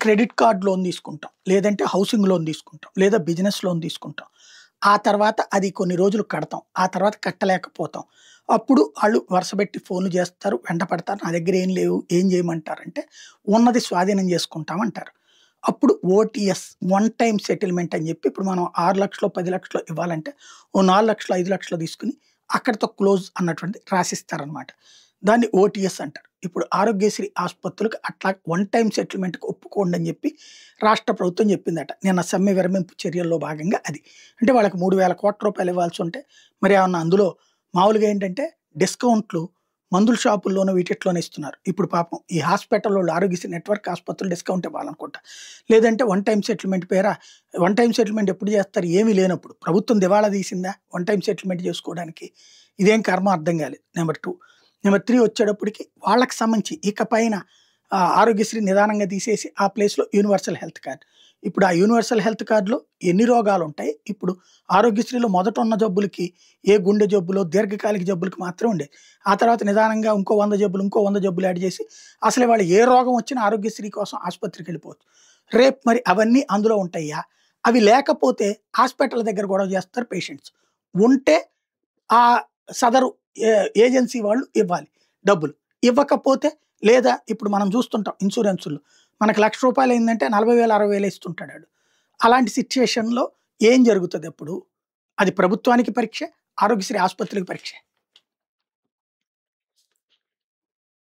Credit card loan తీసుకుంటాం. లేదంటే housing loan తీసుకుంటాం. లేదా బిజినెస్ లోన్ తీసుకుంటాం. ఆ తర్వాత అది కొన్ని రోజులు కడతాం. ఆ తర్వాత కట్టలేకపోతాం. అప్పుడు ఆళ్ళు వరుసబెట్టి ఫోన్‌లు చేస్తారు, వెంట పడతారు. నా దగ్గర ఏం లేవు, ఏం చేయమంటారంటే, ఉన్నది స్వాధీనం చేసుకుంటాం అంటారు. అప్పుడు ఓటీఎస్ వన్ టైమ్ సెటిల్‌మెంట్ అని చెప్పి ఇప్పుడు మనం 6,00,000 10,00,000 ఇవ్వాలంటే, ఓ 4,00,000 5,00,000 తీసుకొని అక్కడితో క్లోజ్ అన్నటువంటిది రాసిస్తారనమాట. దాన్ని ఓటీఎస్ అంటారు. ఇప్పుడు ఆరోగ్యశ్రీ ఆసుపత్రులకు అట్లా వన్ టైమ్ సెటిల్‌మెంట్‌కి ఒప్పుకోండి అని చెప్పి రాష్ట్ర ప్రభుత్వం చెప్పిందట. నిన్న సమ్మె విరమింపు చర్యల్లో భాగంగా అది. అంటే వాళ్ళకి 3,000,00,00,000 ఇవ్వాల్సుంటే మరి ఏమన్నా అందులో మామూలుగా ఏంటంటే డిస్కౌంట్‌లు మందుల షాపుల్లోనూ వీటిట్లోనే ఇస్తున్నారు. ఇప్పుడు పాపం ఈ హాస్పిటల్లోళ్ళు ఆరోగ్యశ్రీ నెట్వర్క్ ఆసుపత్రులు డిస్కౌంట్ ఇవ్వాలనుకుంటా. లేదంటే వన్ టైమ్ సెటిల్‌మెంట్ పేర వన్ టైమ్ సెటిల్‌మెంట్ ఎప్పుడు చేస్తారు? ఏమీ లేనప్పుడు. ప్రభుత్వం దివాళా తీసిందా వన్ టైమ్ సెటిల్‌మెంట్ చేసుకోవడానికి? ఇదేం కర్మో అర్థం కాలేదు. నెంబర్ 2. నెంబర్ 3 వచ్చేటప్పటికి వాళ్ళకి సంబంధించి ఇక పైన ఆరోగ్యశ్రీ నిదానంగా తీసేసి ఆ ప్లేస్‌లో యూనివర్సల్ హెల్త్ కార్డ్. ఇప్పుడు ఆ యూనివర్సల్ హెల్త్ కార్డ్‌లో ఎన్ని రోగాలుంటాయి? ఇప్పుడు ఆరోగ్యశ్రీలో మొదట ఉన్న జబ్బులకి ఏ గుండె జబ్బులో, దీర్ఘకాలిక జబ్బులకి మాత్రమే ఉండేది. ఆ తర్వాత నిదానంగా ఇంకో 100 జబ్బులు, ఇంకో 100 జబ్బులు యాడ్ చేసి అసలు వాళ్ళు ఏ రోగం వచ్చినా ఆరోగ్యశ్రీ కోసం ఆసుపత్రికెళ్ళిపోవచ్చు. రేపు మరి అవన్నీ అందులో ఉంటాయా? అవి లేకపోతే హాస్పిటల్ దగ్గర గొడవ చేస్తారు పేషెంట్స్. ఉంటే ఆ సదరు ఏజెన్సీ వాళ్ళు ఇవ్వాలి డబ్బులు. ఇవ్వకపోతే లేదా ఇప్పుడు మనం చూస్తుంటాం ఇన్స్యూరెన్సుల్లో. మనకు రూ. 1,00,000 అయిందంటే 40,000, 60,000 ఇస్తుంటాడాడు. అలాంటి సిట్యుయేషన్‌లో ఏం జరుగుతదప్పుడు? అది ప్రభుత్వానికి పరీక్షే, ఆరోగ్యశ్రీ ఆసుపత్రికి పరీక్షే.